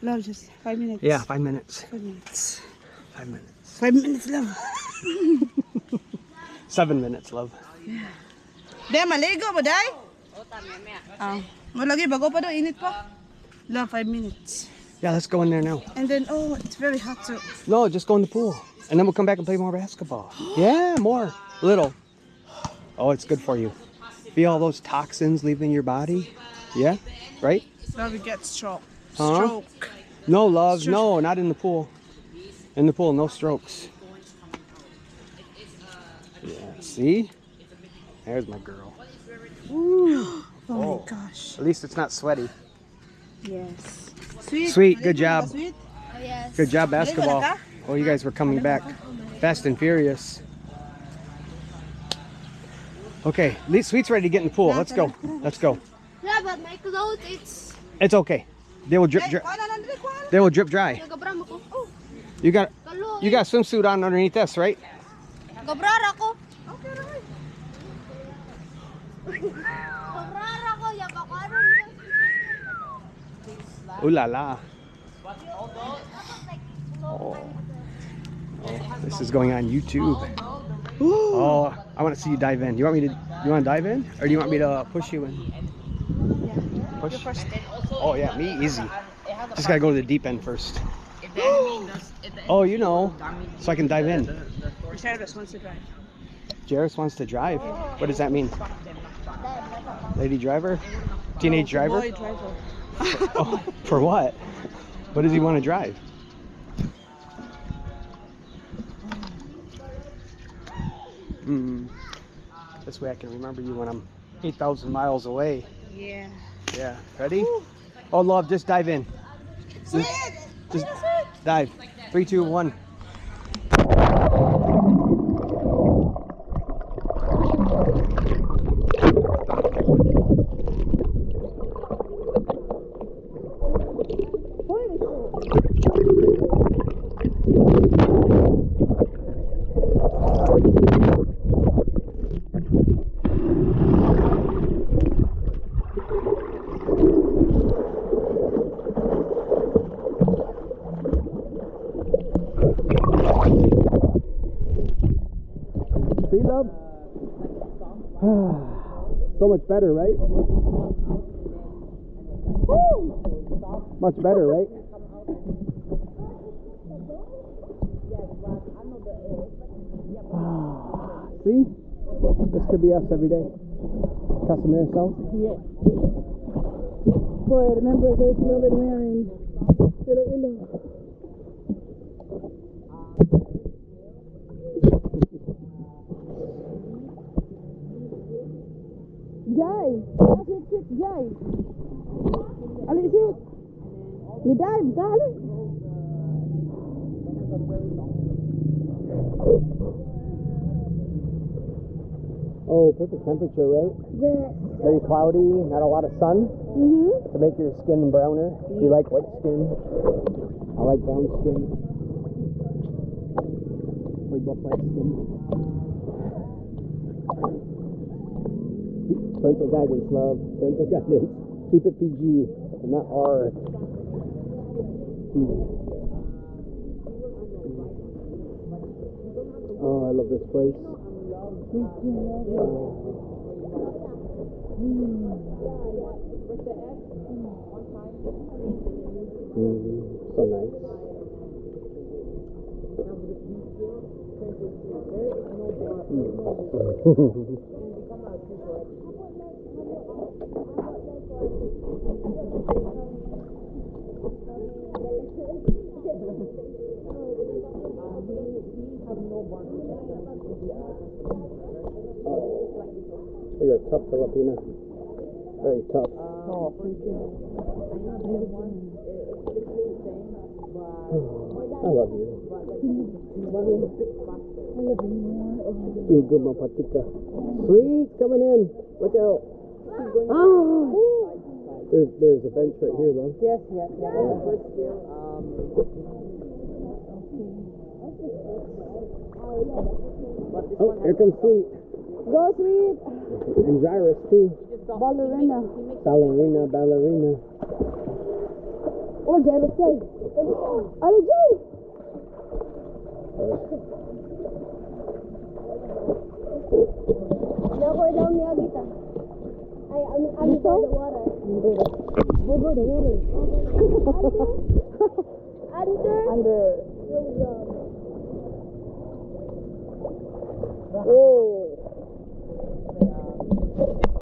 Love, just 5 minutes. Yeah, 5 minutes. 5 minutes. 5 minutes. 5 minutes, love. 7 minutes, love. Yeah. Day, maligo ba, day? Malagi, bago pa daw, init pa. Love, 5 minutes. Yeah, let's go in there now. And then, oh, it's very hot too. No, just go in the pool. And then we'll come back and play more basketball. Yeah, more. Little. Oh, it's good for you. Feel all those toxins leaving your body? Yeah, right? Love, you get stroke. Huh? Stroke. No, love. No, not in the pool. In the pool, no strokes. Yeah, see? There's my girl. Ooh. Oh my gosh. At least it's not sweaty. Yes. Sweet. Sweet, good job. Sweet? Oh, yes. Good job, basketball. Oh, you guys were coming back fast and furious. Okay, Sweet's ready to get in the pool. Let's go. Let's go. Yeah, but my clothes, It's okay. They will drip. They will drip dry. Oh, You got a swimsuit on underneath this, right? Gabrara ko. Okay, right. Gabrara ko, yabakaron. Ooh la la. Oh. This is going on YouTube. Oh, I want to see you dive in. You want to dive in, or do you want me to push you in? Yeah. Push. Oh yeah, me easy. Just gotta go to the deep end first. Oh, you know, so I can dive in. Jairus wants to drive. Jairus wants to drive. What does that mean? Lady driver? Teenage driver? Boy driver. Oh, for what? What does he want to drive? This way I can remember you when I'm 8,000 miles away. Yeah. Yeah. Ready? Oh, love, just dive in. Just dive. 3, 2, 1. See, love? So much better, right? Much better, right? See? This could be us every day. Casa, Mira. Yeah. Boy, remember those little wearing little. Jai, sit, Jai. Ali, sit. Ni dive, dali. Oh, perfect temperature, right? Yeah. Very cloudy, not a lot of sun to make your skin browner. You like white skin? I like brown skin. We both like skin. Parental guidance, love. Parental guidance. Keep it PG and not R. Oh, I love this place. So nice. You're a tough Filipina. Very tough. Oh, thank you. I love you. Igo mapatika. Sweet, coming in. Look out. Oh. There's a bench right here, though. Yes. Oh, here comes Sweet. Go, Sweet. And Jairus, too. Ballerina. Ballerina. Oh, Jay, let's go. Ano, Jay? Nakuha daw niya kita. I'm under the water. Over the water. Under? Under. Yung